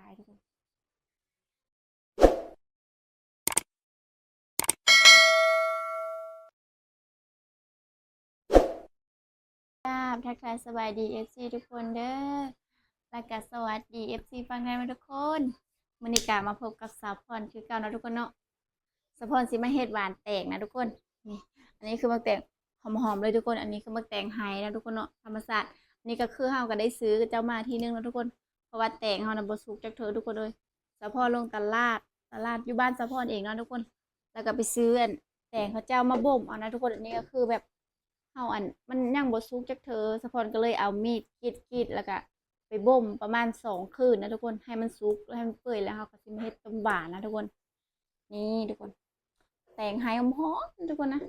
ายทุกคนทักทายสบายดีเอฟซีทุกคนเด้อและก็สวัสดีเอฟซีฟังไทยมาทุกคนมื้อนี้ก็มาพบกับสาวพรคือเก่านะทุกคนเนาะสาวพรสิมาเฮ็ดหวานแตกนะทุกคนนี่อันนี้คือมะแตงหอมๆเลยทุกคนอันนี้คือมะแตงไห้นะทุกคนเนาะธรรมชาตินี่ก็คือเฮาก็ได้ซื้อเจ้ามาทีนึงแล้วทุกคนเพราะว่าแตงเฮาน่ะบ่สุกจักเทื่อทุกคนเลยสาวพรลงตลาดอยู่บ้านสาวพรเองเนาะทุกคนแล้วก็ไปซื้ออันแตงเขาเจ้ามาบ่มเอานะทุกคนอันนี้ก็คือแบบเฮาอันมันยังบ่สุกจักเทื่อสาวพรก็เลยเอามีดกรีดๆแล้วก็ไปบ่มประมาณ2 คืนนะทุกคนให้มันสุกให้มันเปื่อยแล้วเฮาก็สิมาเฮ็ดต้มหวานนะทุกคนนี่ทุกคนแตงไห้หอมๆทุกคนนะ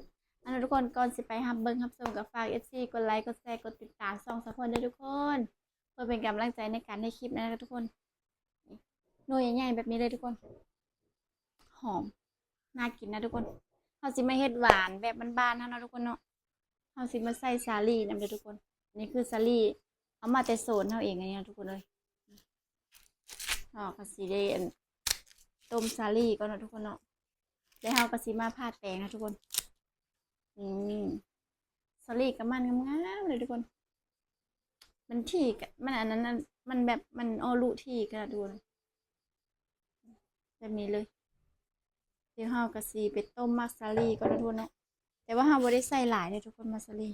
อันนั้นทุกคนก่อนสิไปฮับเบิ้งฮับชมกับฝากFCกดไลค์กดแชร์กดติดตามส่องสะพอนด้วยทุกคนเพื่อเป็นกำลังใจในการให้คลิปนะครับทุกคนหน่วยใหญ่ๆแบบนี้เลยทุกคนหอมน่ากินนะทุกคนเขาสิมาเฮ็ดหวานแบบบ้านๆนะทุกคนเนาะเขาสิมาใส่สาลี่นำเลยทุกคนนี่คือสาลี่เอามาแต่โซนเขาเองไงนะทุกคนเลยเขาสิได้ต้มสาลี่ก่อนนะทุกคนเนาะแล้วเขาก็สิมาพาดแป้งนะทุกคนสลีกับมันงามๆเลยทุกคนมันที่กับมันอันนั้นมันแบบมันออรุที่กันดูเลยแบบนี้เลยเดี๋ยวเฮากะสีไปต้มมักซาลีก็นะทุกคนเนาะแต่ว่าเฮาบ่ได้ใส่หลายเลยทุกคนมักซาลี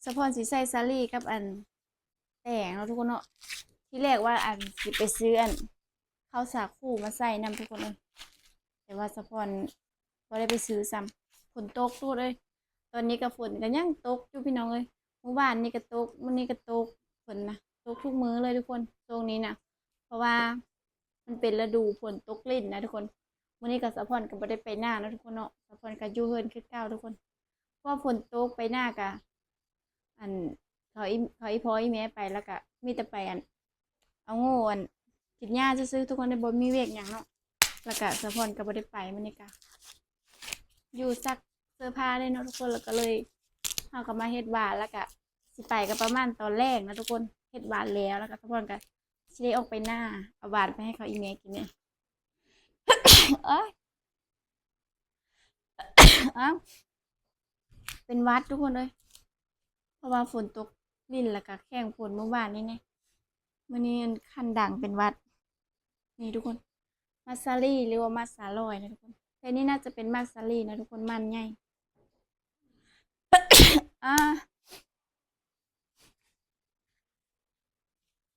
สะพอนสิใส่ซาลีกับอันแตงเนาะทุกคนเนาะที่แรกว่าอันสิไปซื้ออันข้าวสาคูมาใส่นำทุกคนเลยแต่ว่าสะพอนบ่ได้ไปซื้อซ้ำฝนตกทุกเลยตอนนี้ก็ฝนก็ยังตกอยู่พี่น้องเลยเมื่อวานนี่ก็ตกมื้อนี้ก็ตกฝนนะตกทุกมื้อเลยทุกคนช่วงนี้นะเพราะว่ามันเป็นฤดูฝนตกลิ่นนะทุกคนมื้อนี้ก็สะพอนก็บ่ได้ไปหน้านะทุกคนเนาะสะพอนก็อยู่เฮือนคือเก่าทุกคนเพราะว่าฝนตกไปหน้าก็อันเขาอีพ่ออีแม่ไปแล้วก็มีแต่ไปอันเอาโง่อันกินหญ้าซื่อๆทุกคนได้บ่มีเวียกหยังเนาะแล้วก็สะพอนก็บ่ได้ไปมื้อนี้ก็อยู่ซักเสื้อผ้าได้เนาะทุกคนแล้วก็เลยเฮาก็มาเฮ็ดหวานแล้วก็สิไปก็ประมาณตอนแรกนะทุกคนเฮ็ดหวานแล้วก็สะพอนก็สิได้ออกไปหน้าเอาหวานไปให้เขาอีแม่กินเนี่ยเอ้ยอ้าวเป็นหวัดทุกคนเลยเพราะว่าฝนตกลิ้นแล้วก็แข้งฝนเมื่อวานนี้เนี่ยมื้อนี้คันดังเป็นหวัดนี่ทุกคนมัสซาลีหรือว่ามัสซาลอยนะทุกคนแต่นี่น่าจะเป็นมัสซาลีนะทุกคนมันใหญ่อ่า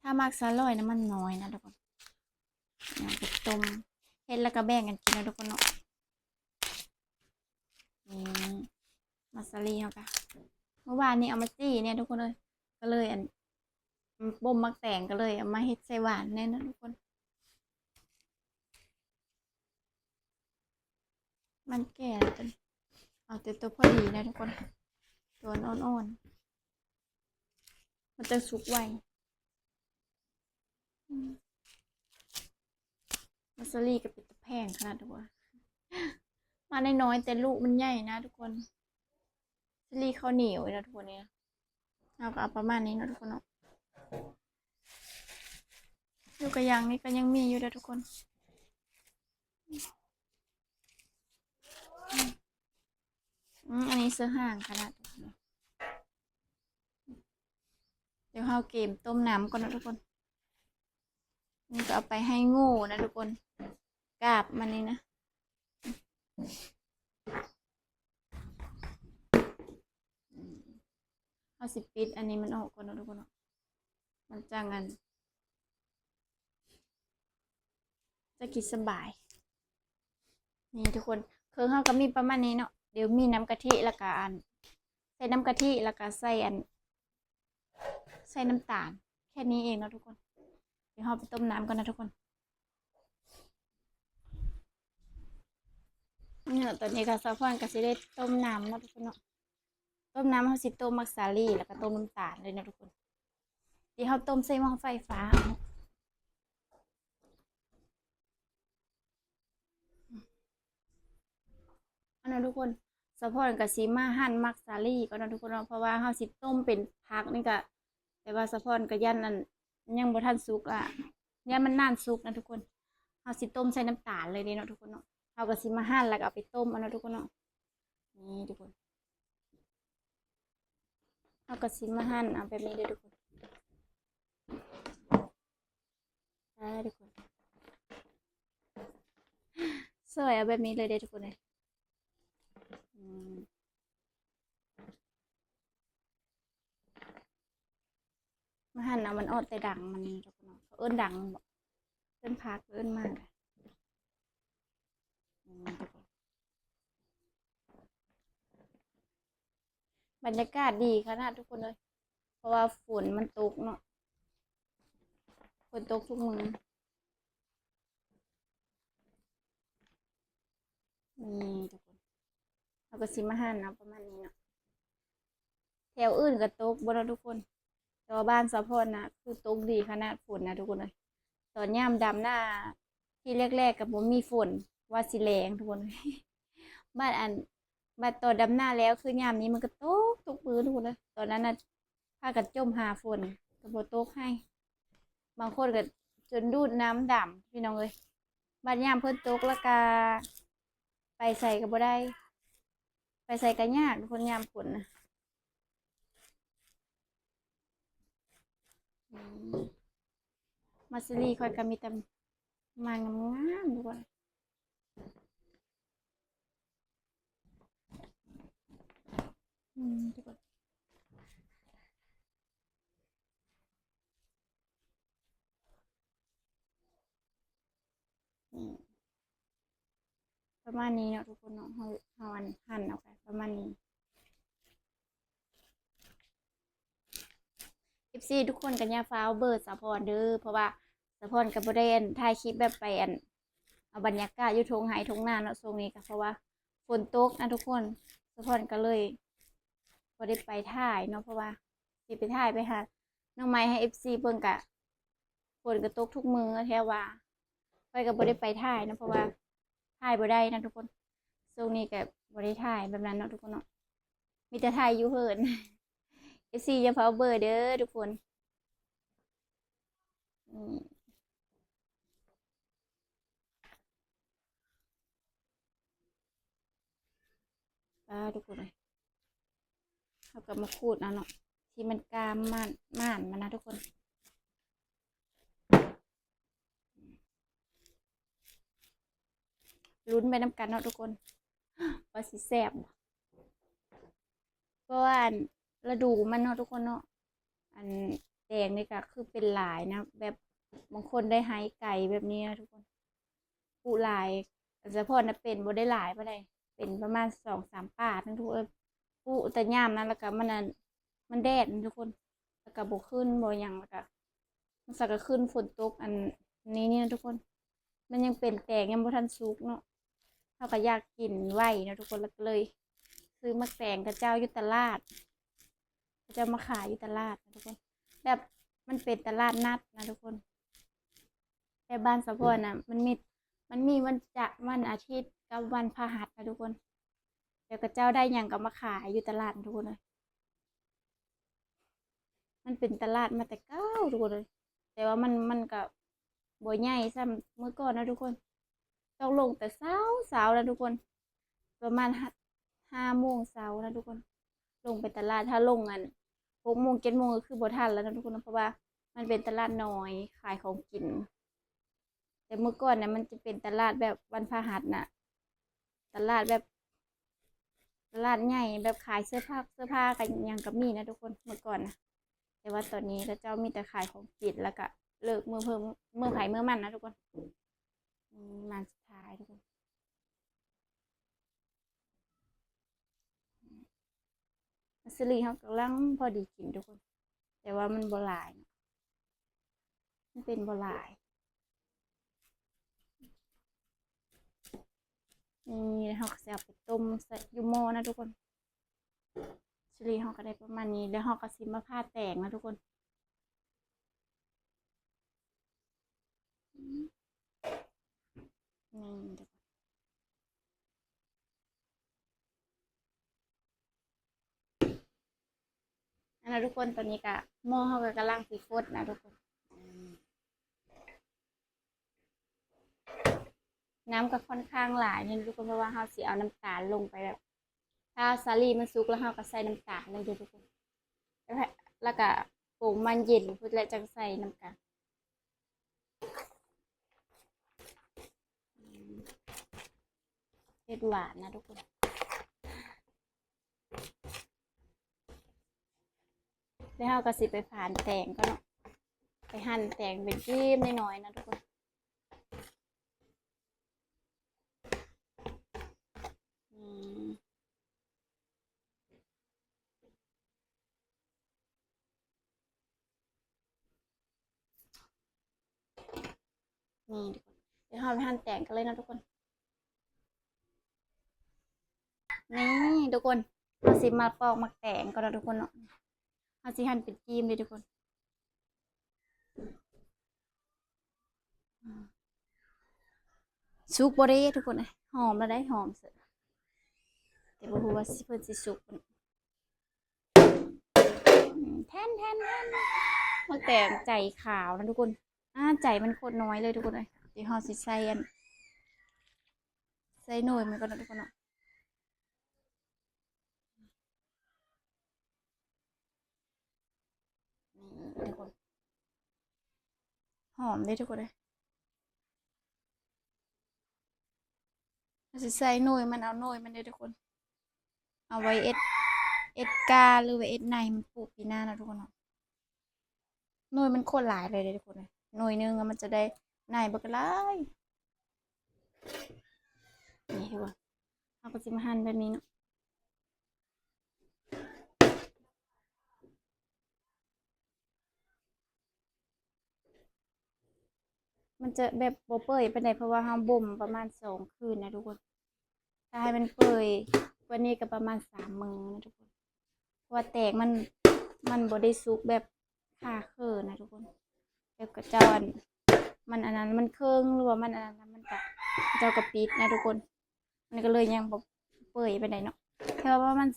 ถ้ามักซาลอยนะมันน้อยนะทุกคนเอาไปต้มเฮ็ดแล้วก็แบ่งกันกินนะทุกคนเนาะนี่มัสซาลีเขาค่ะเมื่อวานนี้เอามาจี้เนี่ยทุกคนเลยก็เลยอันบ่มมักแต่งก็เลยเอามาเฮ็ดใส่หวานเนี่ยนะทุกคนมันแก่แล้วจนเอาแต่ตัวพอดีนะทุกคนตัวอ่อนๆมันจะสุกไวมัสซาลีก็เป็นตะแพงขนาดตัวมาน้อยๆแต่ลูกมันใหญ่นะทุกคนมัสซาลีข้าวเหนียวนะทุกคนเนี่ยเอาก็เอาประมาณนี้นะทุกคนเนาะลูกกระยังนี่ก็ยังมีอยู่นะทุกคนอันนี้เสื้อห่างขนาดนี้เดี๋ยวเอาเกมต้มน้ำก่อนนะทุกคนนี่ก็เอาไปให้งูนะทุกคนกาบมันนี่นะเอาสิปิดอันนี้มันออกก่อนนะทุกคนมันจังกันจะกินสบายนี่ทุกคนเครื่องข้าวก็มีประมาณนี้เนาะเดี๋ยวมีน้ำกะทิแล้วก็อันใส่น้ำกะทิแล้วก็ใส่อันใส่น้ำตาลแค่นี้เองนะทุกคนเดี๋ยวเราไปต้มน้ำกันนะทุกคนเนี่ยตอนนี้ก็ซาฟอนก็สิได้ต้มน้ำนะทุกคนเนาะต้มน้ำเขาสิต้มมักซาลี่แล้วก็ต้มน้ำตาลเลยนะทุกคนเดี๋ยวเขาต้มใส่หม้อไฟฟ้าอันนั้นทุกคนสะพอนกับซีมาหั่นมักซาลี่ก็นะทุกคนเนาะเพราะว่าเขาสิต้มเป็นพักนี่ก็แต่ว่าสะพอนกับยันนั่น ยังบ่ทันสุกอ่ะย่ามันนานสุกนะทุกคนเฮาสิต้มใส่น้ำตาลเลยเด้เนาะทุกคนเนาะเฮาก็สิมาหั่นแล้วก็เอาไปต้มเอาเนาะทุกคนเนาะนี่ทุกคนเฮาก็สิมาหั่นเอาแบบนี้เด้อทุกคนทุกคนสวยเอาแบบนี้เลยเด้อทุกคนเลยอืมมาหั่นเอามันอดแต่ดังมันทุกคนเนาะเอิ้นดังบ่เอิ้นพักเอิ้นมากทุกคนบรรยากาศดีขนาดทุกคนเลยเพราะว่าฝนมันตกเนาะฝนตกทุกมื้อนี่ทุกคนเราก็สิมาหั่นเอาประมาณนี้เนาะแถวอื่นก็ตกบ่เนาะทุกคนแต่ว่าบ้านสะพอนนะคือตกดีขนาดฝนนะทุกคนเลยตอนยามดำหน้าที่แรกๆกับบ่มีฝนว่าสิแรงทุกคนเลยบ้านอันบ้านตอนดำหน้าแล้วคือยามนี้มันก็ตกปื้อทุกคนเลยตอนนั้นน่ะพากันจมหาฝนก็บ่ตกให้บางคนก็จนดูดน้ำดำพี่น้องเอ้ยบ้านยามเพิ่นตกแล้วก็ไปใส่ก็บ่ได้ไปใส่ก็ยากทุกคนยามฝนนะอืมมาซิลีคอยก็มีแต่มางามๆทุกคนทุกคนนี่ประมาณนี้เนาะทุกคนเนาะเฮาหั่นเอาไปประมาณนี้ FC ทุกคนกันอย่าฟ้าวเบิดสะพรเด้อเพราะว่าสะพรก็บ่ได้ถ่ายคลิปแบบไปเอาบรรยากาศอยู่ทงไห้ทงนาเนาะช่วงนี้ก็เพราะว่าฝนตกนะทุกคนสะพรก็เลยบ่ได้ไปถ่ายเนาะเพราะว่าสิไปถ่ายไปหาน้องไม้ให้ FC เบิ่งกะฝนก็ตกทุกมื้อแท้ว่าข้อยก็บ่ได้ไปถ่ายเนาะเพราะว่าถ่ายบ่ได้นะทุกคนช่วงนี้ก็บ่ได้ถ่ายแบบนั้นเนาะทุกคนเนาะมีแต่ถ่ายอยู่เหิน FC อย่าฟ้าวเบิดเด้อทุกคนอืมทุกคนเลยเขาก็มาขูดเอาเนาะที่มันกามม่านมันนะทุกคนลุ้นไปน้ำกันเนาะทุกคนว่าสิแซ่บบ่เพราะว่าฤดูมันเนาะทุกคนเนาะอันแดงนี่ก็คือเป็นหลายนะแบบบางคนได้ไฮไก่แบบนี้นะทุกคนปูหลายเฉพาะนะเป็นบ่ได้หลายปานใดเป็นประมาณ2-3ปาดนะทุกคนปูแต่ยามนั้นแล้วก็มันมันแดดนะทุกคนแล้วก็บ่ขึ้นบ่หยังแล้วก็มันสักก็ขึ้นฝนตกอันนี้นี่นะทุกคนมันยังเป็นแตกยังบ่ทันสุกเนาะเขาก็อยากกินไว้นะทุกคนแล้วก็เลยซื้อมาแตงกระเจ้าอยู่ตลาดกระเจ้ามาขายอยู่ตลาดนะทุกคนแบบมันเป็นตลาดนัดนะทุกคนแต่บ้านสะพอนนะมันมีวันอาทิตย์กับวันพฤหัสนะทุกคนเดี๋ยวกระเจ้าได้หยังก็มาขายอยู่ตลาดนะทุกคนเลยมันเป็นตลาดมาแต่เก้าทุกคนเลยแต่ว่ามันก็บ่ใหญ่ซ้ำเมื่อก่อนนะทุกคนต้องลงแต่เช้านะทุกคนประมาณ5 โมงเช้านะทุกคนลงไปตลาดถ้าลง6 โมง7 โมงก็คือบ่ทันแล้วนะทุกคนเพราะว่ามันเป็นตลาดน้อยขายของกินแต่เมื่อก่อนนะมันจะเป็นตลาดแบบวันพฤหัสน่ะตลาดแบบตลาดใหญ่แบบขายเสื้อผ้ากันยังกับมีนะทุกคนเมื่อก่อนนะแต่ว่าตอนนี้ก็เจ้ามีแต่ขายของกินแล้วก็เลิกมือเพิ่มมือไผ่มือมันนะทุกคนมันสุดท้ายทุกคนมัสลีเขากำลังพอดีกินทุกคนแต่ว่ามันบ่หลายเนาะมันเป็นบ่หลายนี่เขาก็จะเอาไปต้มใส่ยูโมนะทุกคนชลีเขาก็ได้ประมาณนี้แล้วเขาก็ซิมาผ้าแตงนะทุกคนนี่ทุกคนอันนั้นทุกคนตอนนี้ก็หม้อเขาก็กำลังสีฟดนะทุกคน น้ำก็ค่อนข้างหลายเนี่ยทุกคนเพราะว่าเราสิเอาน้ำตาลลงไปแบบถ้าสาลี่มันสุกแล้วเราก็ใส่น้ำตาลเลยเด้อทุกคนแล้วก็ปรุงมันเย็นเพื่อแล้วจังใส่น้ำตาลเผ็ดหวานนะทุกคนแล้วเราก็สิไปผ่านแตงก็เนาะไปหั่นแตงเป็นจิ้มน้อยๆนะทุกคนนี่ทุกคนเดี๋ยวเราไปหั่นแตงกันเลยนะทุกคนนี่ทุกคนเราสิมาปอกมักแตงก็นะทุกคนเนาะเราสิหั่นเป็นจิ้มเลยทุกคนสุกบ่ได้ทุกคนเลยหอมแล้วได้หอมเสร็จแต่บ่รู้ว่าสิเพิ่นสิสุกแทนมักแตงใจขาวนะทุกคนใจมันโคตรน้อยเลยทุกคนเลยเดี๋ยวเราสิใส่ใส่หน่อยมันก็นะทุกคนเนาะนี่ทุกคนหอมเลยทุกคนเลยเราสิใส่หน่อยมันเอาหน่อยมันเลยทุกคนเอาไว้เอ็ดกาหรือว่าเอ็ดในมันปลูกปีหน้านะทุกคนเนาะหน่วยมันโคตรหลายเลยทุกคนเลยหน่วยนึงมันจะได้ในบักหลายนี่ทุกคนเราก็จะมาหั่นแบบนี้เนาะมันจะแบบโบเปื่อยไปไหนเพราะว่าเราบ่มประมาณ2 คืนนะทุกคนถ้าให้มันเปื่อยวันนี้ก็ประมาณ3 มื้อนะทุกคนเพราะว่าแตกมันบ่ได้สุกแบบค่าเคอนะทุกคนเดี๋ยวก็เจ้ามันอันนั้นมันเครื่องหรือว่ามันอันนั้นมันก็เจ้ากระปิดนะทุกคนมันก็เลยยังบ่เปื่อยไปไหนเนาะแค่ว่ามัน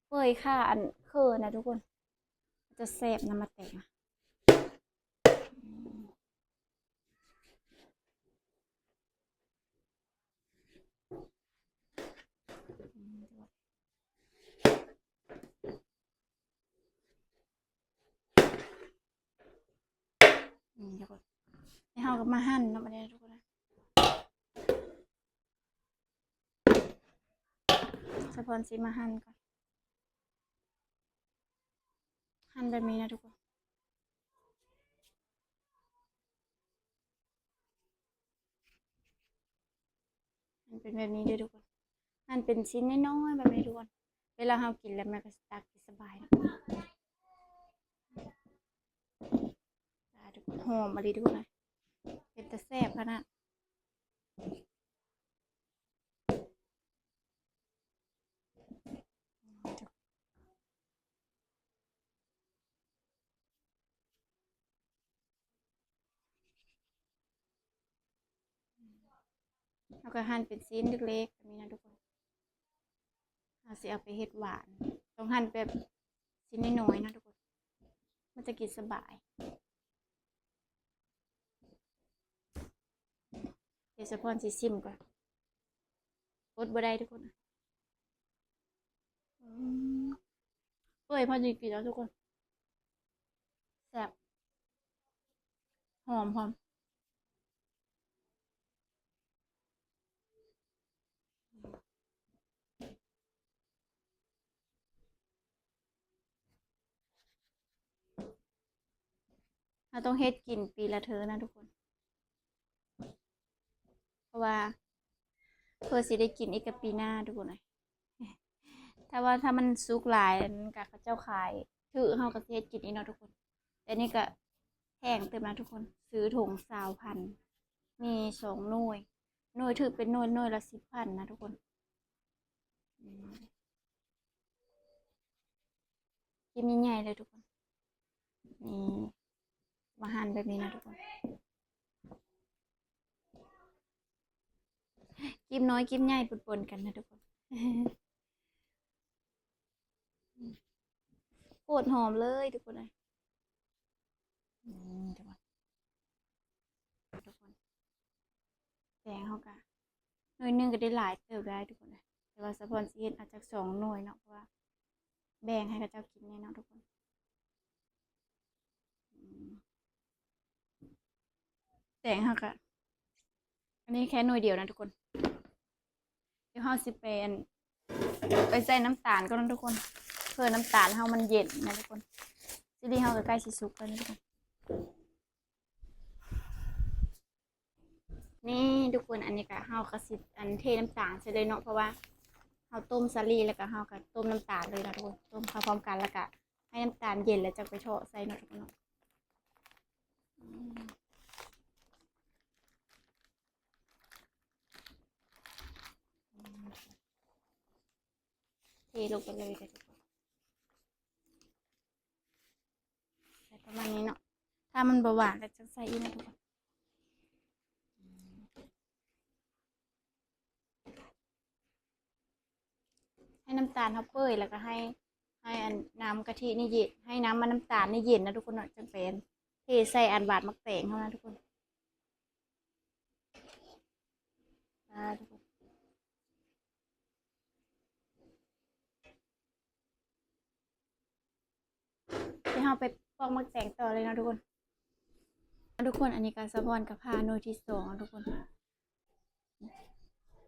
เปื่อยค่าอันเคอนะทุกคนจะแซ่บนะมาแตกนะทุกคนให้เราก็มาหั่นเนาะมาเนี่ยทุกคนนะสะพอนซีมาหั่นก่อนหั่นแบบนี้นะทุกคนมันเป็นแบบนี้เลยทุกคนหั่นเป็นชิ้นน้อยๆแบบนี้ทุกคนเวลาเรากินแล้วมันก็ตักกินสบายนะทุกคนหอมมาดีทุกคนเลยเป็นตะแซ่บขนาดเราก็หั่นเป็นชิ้นเล็กๆแบบนี้นะทุกคนเราสิเอาไปเฮ็ดหวานต้องหั่นแบบชิ้นน้อยๆนะทุกคนมันจะกินสบายเดี๋ยวสะพอนสิชิมก่อนอดบ่ได้ทุกคนเอ้ยพอดีกินแล้วทุกคนแซ่บหอมเราต้องเฮ็ดกินปีละเทอนะทุกคนเพราะว่าเพื่อสิได้กินอีกกับปีหน้าทุกคนเลยถ้ามันสุกหลายกับเขาเจ้าขายถือเฮาก็สิเฮ็ดกินอีกเนาะทุกคนแต่นี่ก็แพงเติมนะทุกคนซื้อถุง20,000มี2 หน่วยถือเป็นหน่วยละ10,000นะทุกคนกินใหญ่ๆเลยทุกคนนี่มาหั่นแบบนี้นะทุกคนกิมน้อยกิมใหญ่ปนๆกันนะทุกคนโคตรหอมเลยทุกคนเลยทุกคนแกงเขากะ หน่วยหนึงก็ได้หลายเติบได้ทุกคนเลยแต่ว่าสะพอนสิเฮ็ดอาจจะ2 หน่วยเนาะเพราะว่าแบ่งให้กับเจ้ากินแน่เนาะทุกคนอืมแต่งเฮาก็อันนี้แค่หน่วยเดียวนะทุกคนเดี๋ยวเฮาสิเป็นไปใส่น้ำตาลก็นะทุกคนเพื่อน้ำตาลเฮามันเย็นนะทุกคนซีรีส์เฮาก็ใกล้สิสุกแล้วนะทุกคนนี่ทุกคนอันนี้ก็เฮาก็สิอันเทน้ำตาลใส่เลยเนาะเพราะว่าเฮาต้มสาลีแล้วก็เฮาก็ต้มน้ำตาลเลยนะทุกคนต้มเข้าพร้อมกันแล้วก็ให้น้ำตาลเย็นแล้วจะไปเทาะใส่เนาะทุกคนเนาะอืมเทลงไปเลยจ้ะทุกคนใส่ประมาณนี้เนาะถ้ามันบ่หวานก็จะใส่อีกนะทุกคนให้น้ำตาลเฮาเปื่อยแล้วก็ให้อันน้ำกะทินี่เย็นให้น้ำมันน้ำตาลนี่เย็นนะทุกคนเนาะจังเป็นเทใส่อันบาดมักแตงเท่านั้นทุกคนทุกคนที่เฮาไปปอกมักแตงต่อเลยนะทุกคนทุกคนอันนี้ก็สะพอนกับพาหน่วยที่2นะทุกคน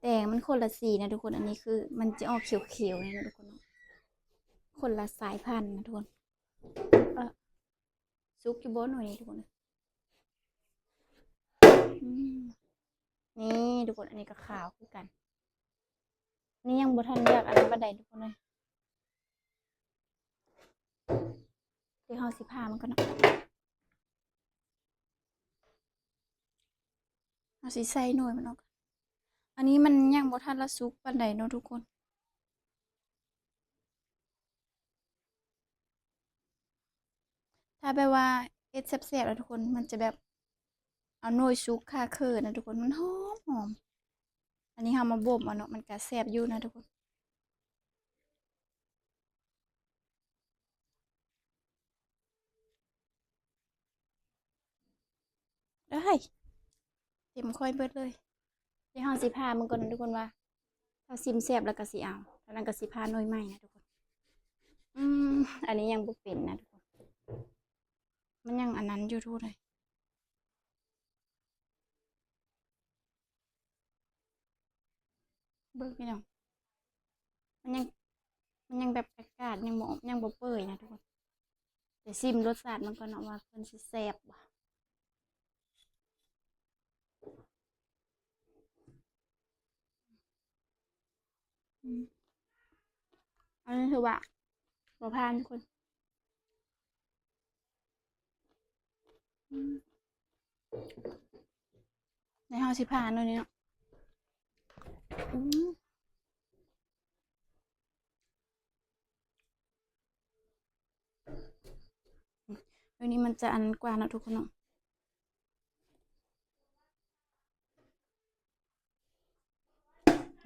แต่มันคนละสีนะทุกคนอันนี้คือมันจะออกเขียวๆเนี่ยนะทุกคนเนาะคนละสายพันธุ์นะทุกคนเออซุกอยู่บนหน่วยนี้ทุกคนอืมนี่ทุกคนอันนี้ก็ขาวคือกันนี่ยังบ่ทันเลือกอันนั้นบันไดทุกคนเลยเดี๋ยวเฮาสิพามันก่อนเนาะเฮาสิใส่หน่วยมันออกอันนี้มันยังบ่ทันละสุกปานใดเนาะทุกคนถ้าแบบว่าเอ็ดแซ่บๆแล้วทุกคนมันจะแบบเอาหน่วยสุกคาเคอนะทุกคนมันหอมหอมอันนี้เฮามาบ่มเอาเนาะมันก็แซ่บอยู่นะทุกคนได้เต็มค่อยเบิดเลยเดี๋ยวเฮาสิพามันก่อนนะทุกคนว่าถ้าซิมแซ่บแล้วก็สิเอาเท่านั้นก็สิพาหน่วยใหม่นะทุกคนอืมอันนี้ยังบ่เป็นนะทุกคนมันยังอันนั้นอยู่ทุกคนเลยเบิ่งพี่น้องมันยังมันยังแบบกากๆยังบ่เปื่อยนะทุกคนแต่ซิมรสชาติมันก่อนเนาะว่าเพิ่นสิแซ่บบ่อืมอันนี้ถือว่าบ่ผ่านทุกคนอืมในเฮาสิพาหน่อยนี้เนาะอืมหน่วยนี้มันจะอันกว่าเนาะทุกคนเนาะ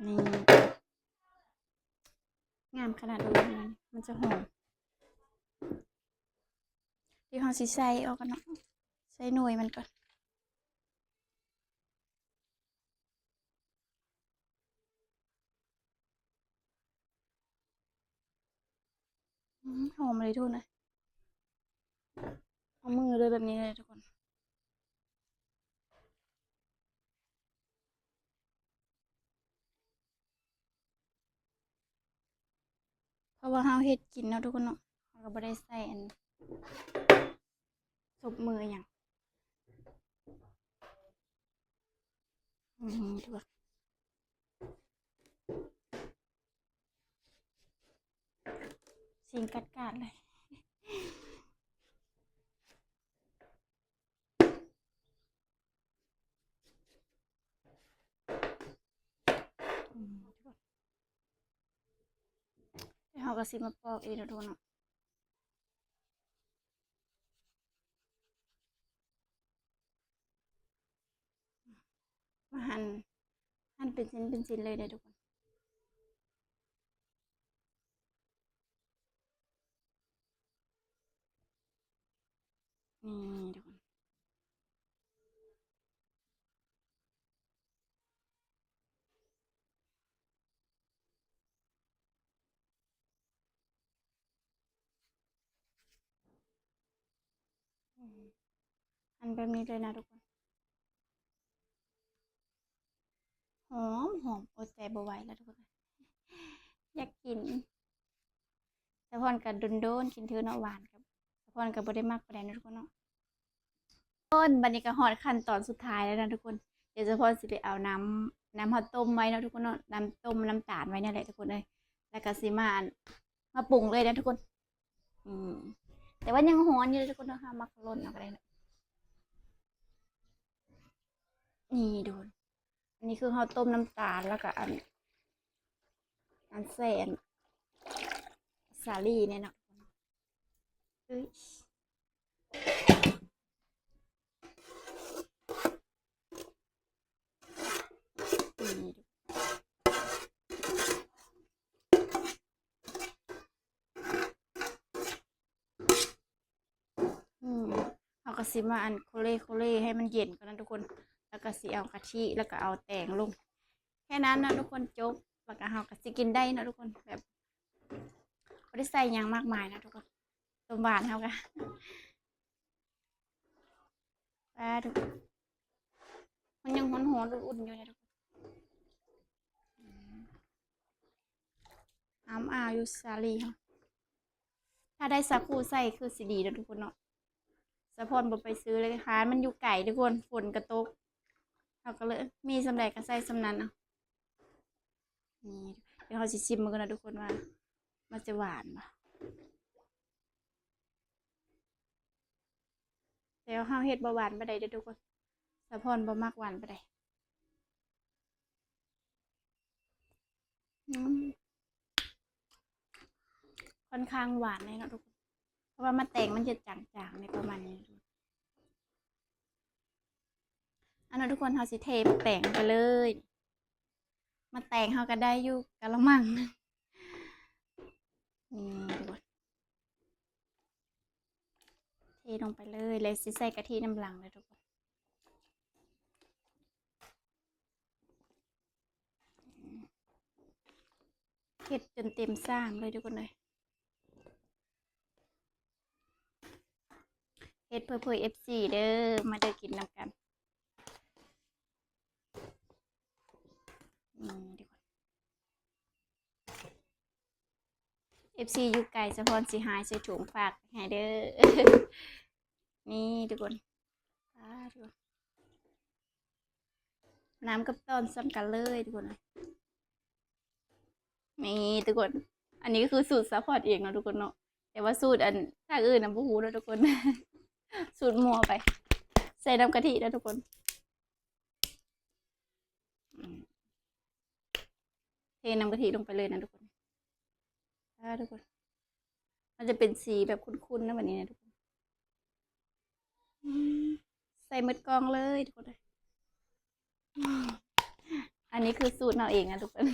นี่งามขนาดเลยนะมันจะหอมเดี๋ยวเฮาสิใส่ออกกันเนาะใส่หน่วยมันก่อนหอมเลยทุกคนนะเอามือเลยแบบนี้เลยทุกคนเพราะว่าเฮาเฮ็ดกินเนาะทุกคนเนาะเฮาก็บ่ได้ใส่อันซบมืออหยังทุกคนสิ่งกัดๆเลยทุกคนเดี๋ยวเฮาก็สิมาปอกเองเนาะทุกคนเนาะมาหั่นเป็นชิ้นๆเลยเด้อทุกคนนี่ทุกคน อันแบบนี้เลยนะทุกคนหอมหอมอดใจบ่ไหวแล้วทุกคนอยากกินสะพอนกับโดนๆกินเธอเนาะหวานกับสะพอนกับบ่ได้มักปานใดนะทุกคนเนาะต้นบัดนี้ก็ฮอดขั้นตอนสุดท้ายแล้วนะทุกคนเดี๋ยวสะพอนสิไปเอาน้ำเฮาต้มไว้เนาะทุกคนเนาะน้ำต้มน้ำตาลไว้นั่นแหละทุกคนเอ้ยแล้วก็สิมามาปรุงเลยนะทุกคนอืมแต่ว่ายังร้อนอยู่เลยทุกคนเนาะห้ามมักร่นเอาก็ได้นะนี่โดนอันนี้คือเฮาต้มน้ำตาลแล้วก็อันใส่สาลี่เนี่ยเนาะเอ้ยนี่เอาก็สิมาโคเล่ให้มันเย็นก่อนนะทุกคนแล้วก็สิเอากะทิแล้วก็เอาแตงลงแค่นั้นนะทุกคนจบแล้วก็เฮาก็สิกินได้นะทุกคนแบบบ่ได้ใส่หยังมากมายนะทุกคนต้มหวานเฮาก็ทุกคนมันยังร้อนๆอุ่นๆอยู่นะทุกคนอ้าวอยู่สาลีเฮาถ้าได้สาคูใส่คือสิดีนะทุกคนเนาะสะพอนบ่ไปซื้อเลยค่ะมันอยู่ไกลทุกคนฝนกระตกเฮาก็เลยมีสำใดก็ใส่สำนั้นเอานี่เดี๋ยวเฮาสิชิมมันกันนะทุกคนว่ามันจะหวานบ่แต่ว่าเฮาเฮ็ดบ่หวานปานใดเด้อทุกคนสะพอนบ่มักหวานปานใดอืมค่อนข้างหวานเลยเนาะทุกคนเพราะว่ามันแตงมันจะจางๆในประมาณนี้อันนั้นทุกคนเฮาสิเทแป้งไปเลยมาแตงเฮาก็ได้อยู่กะละมังนี่ทุกคนเทลงไปเลยแล้วสิใส่กะทิน้ำหลังเลยทุกคนเฮ็ดจนเต็มซ่ามเลยทุกคนเลยเฮ็ดเพื่อ FC เด้อมาเด้อกินนำกันทุกคน FC อยู่ไกลสะพอนสิหายใส่ถุงฝากให้เด้อ นี่ทุกคนทุกคนน้ำกับตอนซ้ำกันเลยทุกคนนี่ทุกคนอันนี้ก็คือสูตรซัพพอร์ตเองเนาะทุกคนเนาะแต่ว่าสูตรอันถ้าอื่นนะบ่ฮู้เนาะทุกคน สูตรมัวไปใส่น้ำกะทินะทุกคนเทน้ำกะทิลงไปเลยนะทุกคนทุกคนมันจะเป็นสีแบบคุ้นๆนะแบบนี้นะทุกคนใส่หมดกองเลยทุกคนอันนี้คือสูตรเราเองนะทุกคน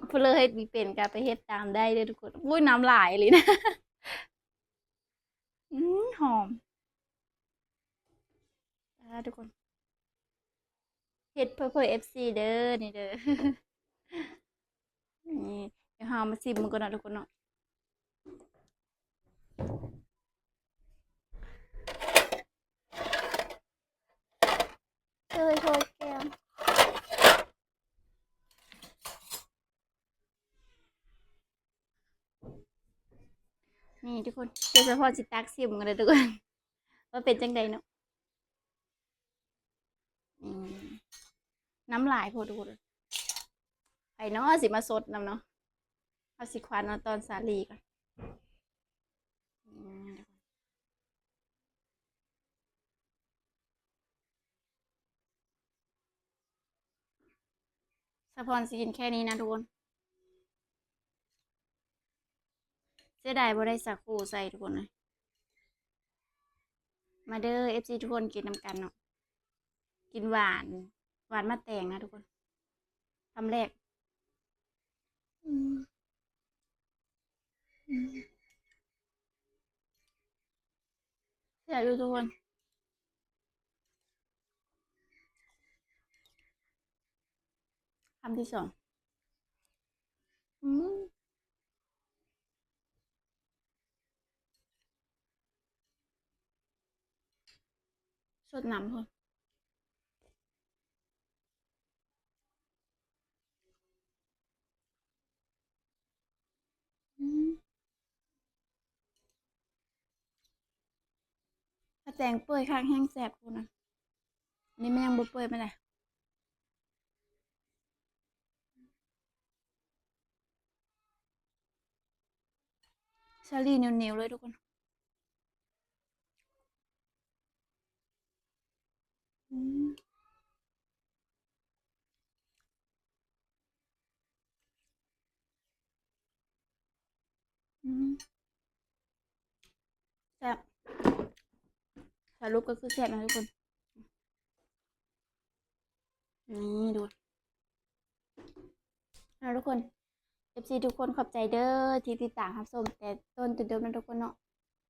เพื่อเลยมีเป็นการไปเฮ็ดตามได้เลยทุกคนอุ้ยน้ำลายเลยนะ หอมทุกคนเฮ็ดเพื่อ FC เด้อนี่เด้อ นี่เดี๋ยวหามาซิมมันก่อนนะทุกคนเนาะโทยแก้วนี่ทุกคนเดี๋ยวเฉพาะสิตักซิมกันเลยทุกคน ว่าเป็นจังใดเนาะน้ำลายโพดทุกคนไอ้เนาะสิมาสดน้ำเนาะเอาสิควันเอาตอนสาลีก่อนสะพอนสิกินแค่นี้นะทุกคนเสียดายบ่ได้สักคู่ใส่ทุกคนเลยมาเด้อ FC ทุกคนกินน้ำกันเนาะกินหวานหวานมาแตงนะทุกคนทำแรกเสียดูทุกคนคำที่สอง สดน้ำพออืมถ้าแจงเปื่อยข้างแห้งแสบกูนะอันนี่มันยังบ่เปื่อยไม่ได้ชาลีเหนียวๆเลยทุกคนอืมอืมแซ่บสรุปก็คือแซ่บนะทุกคนนี่ดูนะทุกคน FC ทุกคนขอบใจเด้อที่ติดตามรับชมแต่ต้นจนจบนะทุกคนเนาะ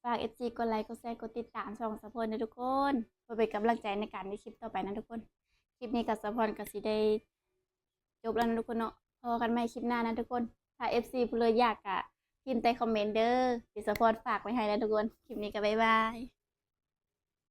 ฝาก FC กดไลค์กดแชร์กดติดตามช่องสะพอนนะทุกคนเพื่อเป็นกำลังใจในการในคลิปต่อไปนะทุกคนคลิปนี้กับสะพอนก็สิได้จบแล้วนะทุกคนเนาะพอกันใหม่คลิปหน้านะทุกคนถ้า FC ผู้เลยอยากอะพิมพ์ใต้คอมเมนต์เด้อที่สะพอนฝากไว้ให้แล้วทุกคนคลิปนี้ก็บ๊ายบาย